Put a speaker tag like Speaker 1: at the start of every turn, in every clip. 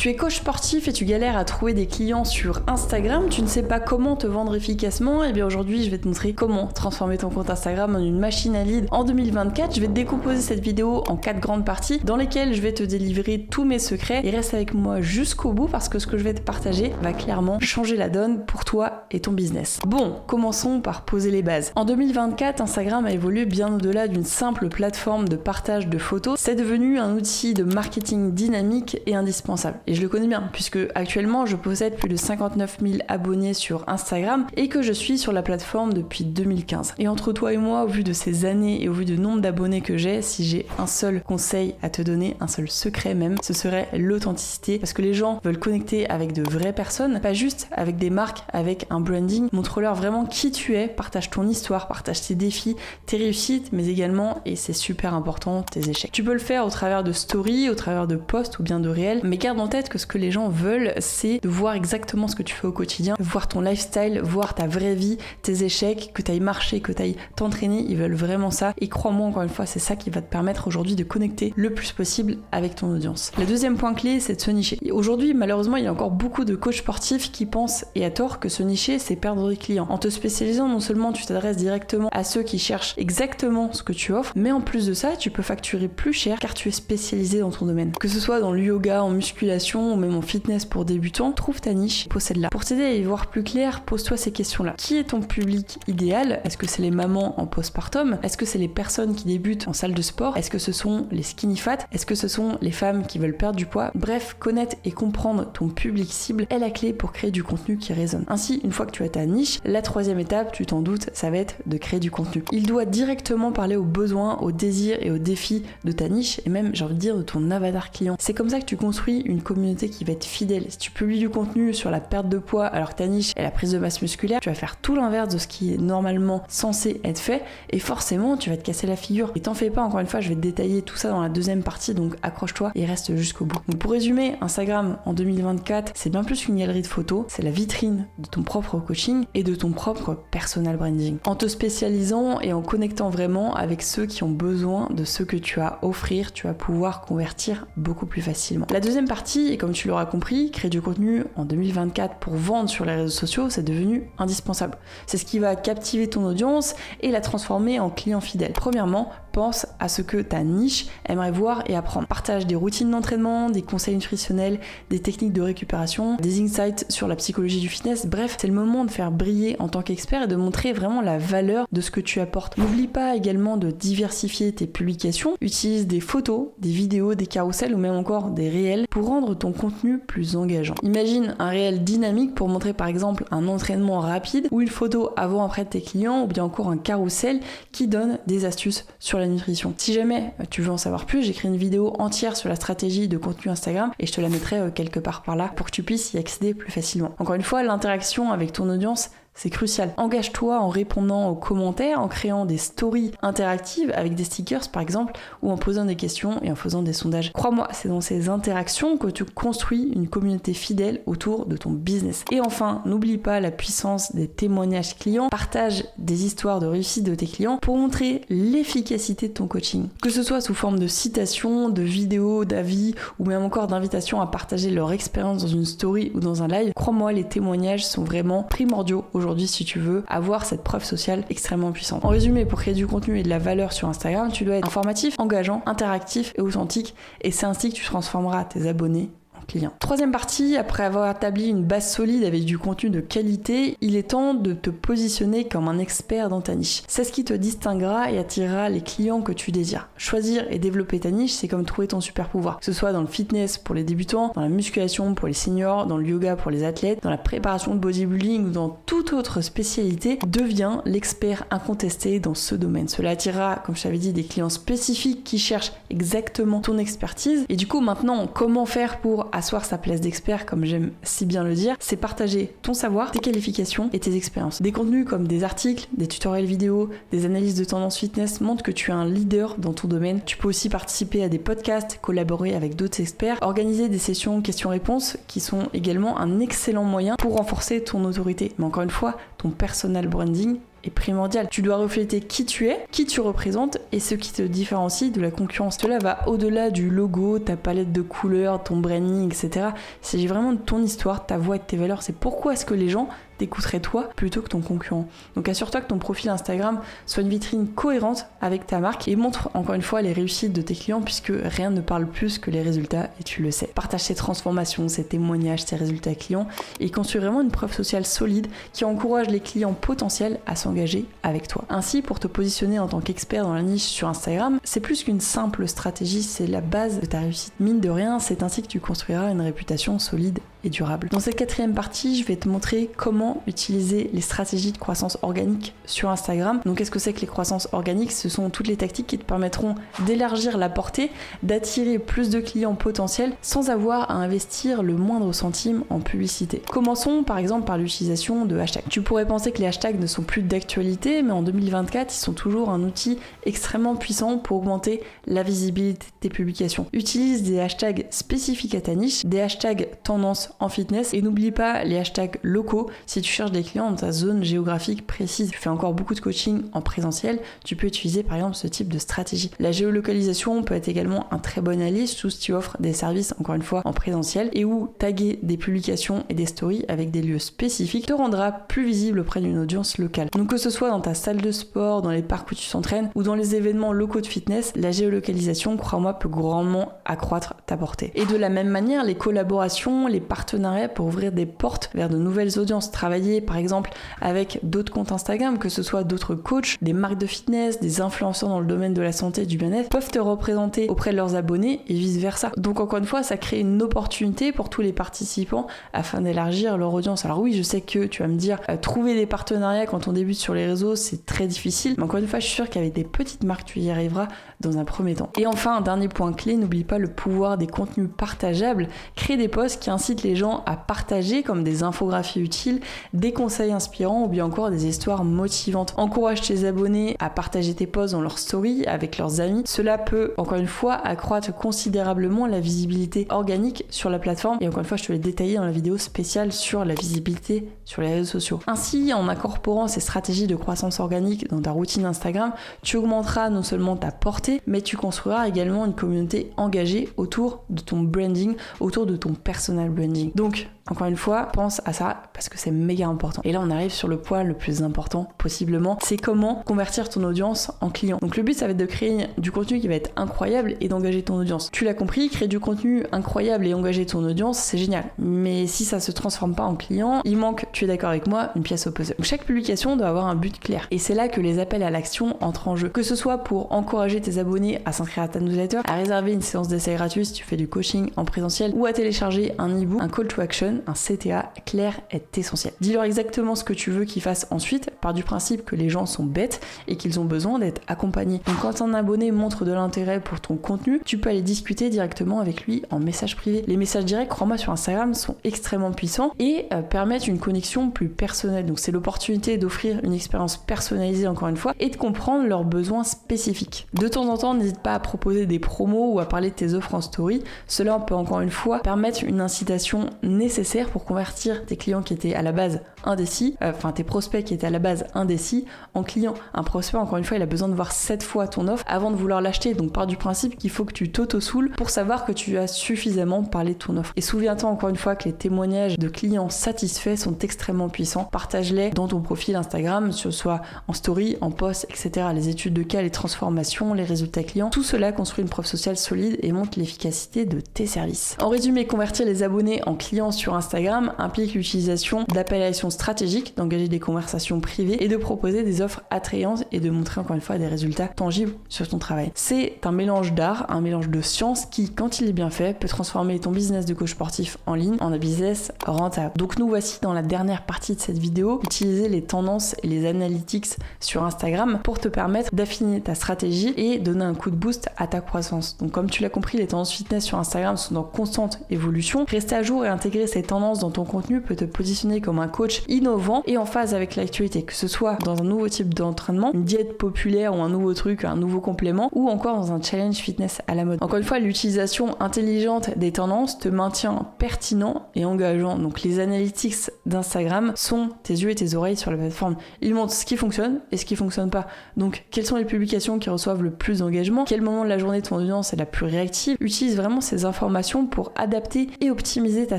Speaker 1: Tu es coach sportif et tu galères à trouver des clients sur Instagram, tu ne sais pas comment te vendre efficacement, et bien aujourd'hui je vais te montrer comment transformer ton compte Instagram en une machine à lead en 2024. Je vais te décomposer cette vidéo en 4 grandes parties dans lesquelles je vais te délivrer tous mes secrets et reste avec moi jusqu'au bout parce que ce que je vais te partager va clairement changer la donne pour toi et ton business. Bon, commençons par poser les bases. En 2024, Instagram a évolué bien au-delà d'une simple plateforme de partage de photos. C'est devenu un outil de marketing dynamique et indispensable. Et je le connais bien puisque actuellement je possède plus de 59 000 abonnés sur Instagram et que je suis sur la plateforme depuis 2015. Et entre toi et moi, au vu de ces années et au vu du nombre d'abonnés que j'ai, si j'ai un seul conseil à te donner, un seul secret même, ce serait l'authenticité, parce que les gens veulent connecter avec de vraies personnes, pas juste avec des marques, avec un branding. Montre-leur vraiment qui tu es, partage ton histoire, partage tes défis, tes réussites, mais également, et c'est super important, tes échecs. Tu peux le faire au travers de stories, au travers de posts ou bien de réels, mais garde en tête que ce que les gens veulent, c'est de voir exactement ce que tu fais au quotidien, voir ton lifestyle, voir ta vraie vie, tes échecs, que tu ailles marcher, que tu ailles t'entraîner. Ils veulent vraiment ça. Et crois-moi, encore une fois, c'est ça qui va te permettre aujourd'hui de connecter le plus possible avec ton audience. Le deuxième point clé, c'est de se nicher. Et aujourd'hui, malheureusement, il y a encore beaucoup de coachs sportifs qui pensent, et à tort, que se nicher, c'est perdre des clients. En te spécialisant, non seulement tu t'adresses directement à ceux qui cherchent exactement ce que tu offres, mais en plus de ça, tu peux facturer plus cher car tu es spécialisé dans ton domaine. Que ce soit dans le yoga, en musculation ou même en fitness pour débutants, trouve ta niche, possède-la. Pour t'aider à y voir plus clair, pose-toi ces questions-là. Qui est ton public idéal? Est-ce que c'est les mamans en postpartum? Est-ce que c'est les personnes qui débutent en salle de sport? Est-ce que ce sont les skinny fat? Est-ce que ce sont les femmes qui veulent perdre du poids? Bref, connaître et comprendre ton public cible est la clé pour créer du contenu qui résonne. Ainsi, une fois que tu as ta niche, la troisième étape, tu t'en doutes, ça va être de créer du contenu. Il doit directement parler aux besoins, aux désirs et aux défis de ta niche et même, j'ai envie de dire, de ton avatar client. C'est comme ça que tu construis une communauté qui va être fidèle. Si tu publies du contenu sur la perte de poids alors que ta niche est la prise de masse musculaire, tu vas faire tout l'inverse de ce qui est normalement censé être fait et forcément tu vas te casser la figure. Et t'en fais pas, encore une fois, je vais te détailler tout ça dans la deuxième partie, donc accroche-toi et reste jusqu'au bout. Donc pour résumer, Instagram en 2024, c'est bien plus qu'une galerie de photos, c'est la vitrine de ton propre coaching et de ton propre personal branding. En te spécialisant et en connectant vraiment avec ceux qui ont besoin de ce que tu as à offrir, tu vas pouvoir convertir beaucoup plus facilement. La deuxième partie, et comme tu l'auras compris, créer du contenu en 2024 pour vendre sur les réseaux sociaux, c'est devenu indispensable. C'est ce qui va captiver ton audience et la transformer en client fidèle. Premièrement, pense à ce que ta niche aimerait voir et apprendre. Partage des routines d'entraînement, des conseils nutritionnels, des techniques de récupération, des insights sur la psychologie du fitness. Bref, c'est le moment de faire briller en tant qu'expert et de montrer vraiment la valeur de ce que tu apportes. N'oublie pas également de diversifier tes publications. Utilise des photos, des vidéos, des carousels ou même encore des réels pour rendre ton contenu plus engageant. Imagine un réel dynamique pour montrer par exemple un entraînement rapide ou une photo avant-après de tes clients ou bien encore un carrousel qui donne des astuces sur la nutrition. Si jamais tu veux en savoir plus, j'écris une vidéo entière sur la stratégie de contenu Instagram et je te la mettrai quelque part par là pour que tu puisses y accéder plus facilement. Encore une fois, l'interaction avec ton audience, c'est crucial. Engage-toi en répondant aux commentaires, en créant des stories interactives avec des stickers par exemple, ou en posant des questions et en faisant des sondages. Crois-moi, c'est dans ces interactions que tu construis une communauté fidèle autour de ton business. Et enfin, n'oublie pas la puissance des témoignages clients. Partage des histoires de réussite de tes clients pour montrer l'efficacité de ton coaching. Que ce soit sous forme de citations, de vidéos, d'avis ou même encore d'invitations à partager leur expérience dans une story ou dans un live, crois-moi, les témoignages sont vraiment primordiaux aujourd'hui si tu veux avoir cette preuve sociale extrêmement puissante. En résumé, pour créer du contenu et de la valeur sur Instagram, tu dois être informatif, engageant, interactif et authentique et c'est ainsi que tu transformeras tes abonnés client. Troisième partie, après avoir établi une base solide avec du contenu de qualité, il est temps de te positionner comme un expert dans ta niche. C'est ce qui te distinguera et attirera les clients que tu désires. Choisir et développer ta niche, c'est comme trouver ton super pouvoir. Que ce soit dans le fitness pour les débutants, dans la musculation pour les seniors, dans le yoga pour les athlètes, dans la préparation de bodybuilding ou dans toute autre spécialité, deviens l'expert incontesté dans ce domaine. Cela attirera, comme je t'avais dit, des clients spécifiques qui cherchent exactement ton expertise. Et du coup, maintenant, comment faire pour asseoir sa place d'expert, comme j'aime si bien le dire, c'est partager ton savoir, tes qualifications et tes expériences. Des contenus comme des articles, des tutoriels vidéo, des analyses de tendance fitness montrent que tu es un leader dans ton domaine. Tu peux aussi participer à des podcasts, collaborer avec d'autres experts, organiser des sessions questions-réponses qui sont également un excellent moyen pour renforcer ton autorité. Mais encore une fois, ton personal branding est primordial. Tu dois refléter qui tu es, qui tu représentes et ce qui te différencie de la concurrence. Cela va au-delà du logo, ta palette de couleurs, ton branding, etc. Il s'agit vraiment de ton histoire, ta voix et de tes valeurs. C'est pourquoi est-ce que les gens t'écouteraient toi plutôt que ton concurrent. Donc assure-toi que ton profil Instagram soit une vitrine cohérente avec ta marque et montre encore une fois les réussites de tes clients puisque rien ne parle plus que les résultats et tu le sais. Partage ces transformations, ces témoignages, ces résultats clients et construis vraiment une preuve sociale solide qui encourage les clients potentiels à s'engager avec toi. Ainsi, pour te positionner en tant qu'expert dans la niche sur Instagram, c'est plus qu'une simple stratégie, c'est la base de ta réussite. Mine de rien, c'est ainsi que tu construiras une réputation solide et durable. Dans cette 4e partie, je vais te montrer comment utiliser les stratégies de croissance organique sur Instagram. Donc qu'est-ce que c'est que les croissances organiques? Ce sont toutes les tactiques qui te permettront d'élargir la portée, d'attirer plus de clients potentiels sans avoir à investir le moindre centime en publicité. Commençons par exemple par l'utilisation de hashtags. Tu pourrais penser que les hashtags ne sont plus d'actualité, mais en 2024, ils sont toujours un outil extrêmement puissant pour augmenter la visibilité de tes publications. Utilise des hashtags spécifiques à ta niche, des hashtags tendance en fitness et n'oublie pas les hashtags locaux si tu cherches des clients dans ta zone géographique précise. Tu fais encore beaucoup de coaching en présentiel, tu peux utiliser par exemple ce type de stratégie. La géolocalisation peut être également un très bon allié, surtout si tu offres des services encore une fois en présentiel et où taguer des publications et des stories avec des lieux spécifiques te rendra plus visible auprès d'une audience locale. Donc que ce soit dans ta salle de sport, dans les parcs où tu t'entraînes ou dans les événements locaux de fitness, la géolocalisation, crois-moi, peut grandement accroître ta portée. Et de la même manière, les collaborations, les partenariats pour ouvrir des portes vers de nouvelles audiences. Travailler par exemple avec d'autres comptes Instagram, que ce soit d'autres coachs, des marques de fitness, des influenceurs dans le domaine de la santé et du bien-être, peuvent te représenter auprès de leurs abonnés et vice versa. Donc encore une fois, ça crée une opportunité pour tous les participants afin d'élargir leur audience. Alors oui, je sais que tu vas me dire, trouver des partenariats quand on débute sur les réseaux, c'est très difficile, mais encore une fois, je suis sûre qu'avec des petites marques, tu y arriveras dans un premier temps. Et enfin, un dernier point clé, n'oublie pas le pouvoir des contenus partageables. Crée des posts qui incitent les gens à partager comme des infographies utiles, des conseils inspirants ou bien encore des histoires motivantes. Encourage tes abonnés à partager tes posts dans leurs stories avec leurs amis. Cela peut, encore une fois, accroître considérablement la visibilité organique sur la plateforme. Et encore une fois, je te l'ai détaillé dans la vidéo spéciale sur la visibilité sur les réseaux sociaux. Ainsi, en incorporant ces stratégies de croissance organique dans ta routine Instagram, tu augmenteras non seulement ta portée, mais tu construiras également une communauté engagée autour de ton branding, autour de ton personal branding. Donc, encore une fois, pense à ça parce que c'est méga important. Et là, on arrive sur le point le plus important possiblement, c'est comment convertir ton audience en client. Donc le but, ça va être de créer du contenu qui va être incroyable et d'engager ton audience. Tu l'as compris, créer du contenu incroyable et engager ton audience, c'est génial. Mais si ça se transforme pas en client, il manque, tu es d'accord avec moi, une pièce au puzzle. Donc chaque publication doit avoir un but clair. Et c'est là que les appels à l'action entrent en jeu. Que ce soit pour encourager tes abonnés à s'inscrire à ta newsletter, à réserver une séance d'essai gratuite si tu fais du coaching en présentiel ou à télécharger un e-book, un call to action, un CTA clair est essentiel. Dis-leur exactement ce que tu veux qu'ils fassent ensuite, par du principe que les gens sont bêtes et qu'ils ont besoin d'être accompagnés. Donc quand un abonné montre de l'intérêt pour ton contenu, tu peux aller discuter directement avec lui en message privé. Les messages directs, crois-moi, sur Instagram sont extrêmement puissants et permettent une connexion plus personnelle. Donc c'est l'opportunité d'offrir une expérience personnalisée encore une fois et de comprendre leurs besoins spécifiques. De temps en temps, n'hésite pas à proposer des promos ou à parler de tes offres en story. Cela peut encore une fois permettre une incitation nécessaire pour convertir tes clients qui étaient à la base indécis, tes prospects qui étaient à la base indécis en clients. Un prospect, encore une fois, il a besoin de voir 7 fois ton offre avant de vouloir l'acheter. Donc part du principe qu'il faut que tu t'auto-soules pour savoir que tu as suffisamment parlé de ton offre. Et souviens-toi encore une fois que les témoignages de clients satisfaits sont extrêmement puissants. Partage-les dans ton profil Instagram, que ce soit en story, en post, etc. Les études de cas, les transformations, les résultats clients, tout cela construit une preuve sociale solide et montre l'efficacité de tes services. En résumé, convertir les abonnés en clients sur Instagram implique l'utilisation d'appels à l'action stratégiques, d'engager des conversations privées et de proposer des offres attrayantes et de montrer encore une fois des résultats tangibles sur ton travail. C'est un mélange d'art, un mélange de science qui, quand il est bien fait, peut transformer ton business de coach sportif en ligne en un business rentable. Donc nous voici dans la dernière partie de cette vidéo, utiliser les tendances et les analytics sur Instagram pour te permettre d'affiner ta stratégie et donner un coup de boost à ta croissance. Donc comme tu l'as compris, les tendances fitness sur Instagram sont en constante évolution. Rester à jour jour et intégrer ces tendances dans ton contenu peut te positionner comme un coach innovant et en phase avec l'actualité, que ce soit dans un nouveau type d'entraînement, une diète populaire ou un nouveau truc, un nouveau complément, ou encore dans un challenge fitness à la mode. Encore une fois, l'utilisation intelligente des tendances te maintient pertinent et engageant. Donc les analytics d'Instagram sont tes yeux et tes oreilles sur la plateforme. Ils montrent ce qui fonctionne et ce qui fonctionne pas. Donc quelles sont les publications qui reçoivent le plus d'engagement, quel moment de la journée ton audience est la plus réactive. Utilise vraiment ces informations pour adapter et optimiser ta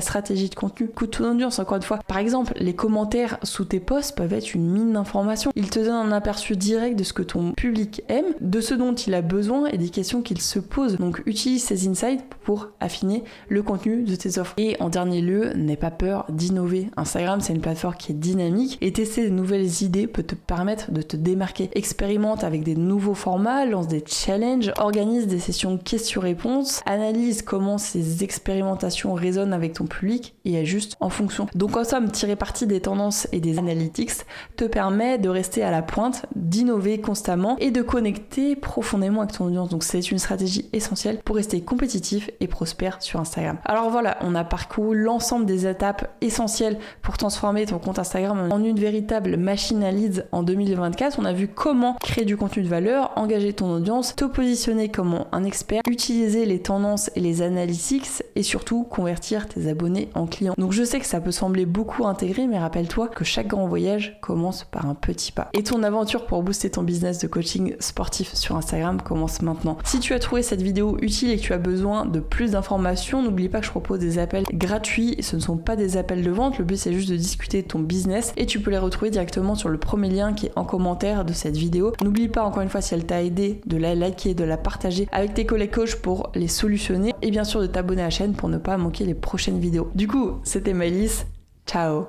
Speaker 1: stratégie de contenu. Écoute ton audience encore une fois. Par exemple, les commentaires sous tes posts peuvent être une mine d'informations. Ils te donnent un aperçu direct de ce que ton public aime, de ce dont il a besoin et des questions qu'il se pose. Donc utilise ces insights pour affiner le contenu de tes offres. Et en dernier lieu, n'aie pas peur d'innover. Instagram, c'est une plateforme qui est dynamique et tester de nouvelles idées peut te permettre de te démarquer. Expérimente avec des nouveaux formats, lance des challenges, organise des sessions questions-réponses, analyse comment ces expérimentations résonnent avec ton public et ajuste en fonction. Donc en somme, tirer parti des tendances et des analytics te permet de rester à la pointe, d'innover constamment et de connecter profondément avec ton audience. Donc c'est une stratégie essentielle pour rester compétitif et prospère sur Instagram. Alors voilà, on a parcouru l'ensemble des étapes essentielles pour transformer ton compte Instagram en une véritable machine à leads en 2024. On a vu comment créer du contenu de valeur, engager ton audience, te positionner comme un expert, utiliser les tendances et les analytics et surtout convertir tes abonnés en clients. Donc je sais que ça peut sembler beaucoup intégré, mais rappelle-toi que chaque grand voyage commence par un petit pas. Et ton aventure pour booster ton business de coaching sportif sur Instagram commence maintenant. Si tu as trouvé cette vidéo utile et que tu as besoin de plus d'informations, n'oublie pas que je propose des appels gratuits. Ce ne sont pas des appels de vente, le but c'est juste de discuter de ton business et tu peux les retrouver directement sur le premier lien qui est en commentaire de cette vidéo. N'oublie pas encore une fois, si elle t'a aidé, de la liker, de la partager avec tes collègues coachs pour les solutionner et bien sûr de t'abonner à la chaîne pour ne pas manquer les prochaines vidéos. Du coup, c'était Maëlys, ciao.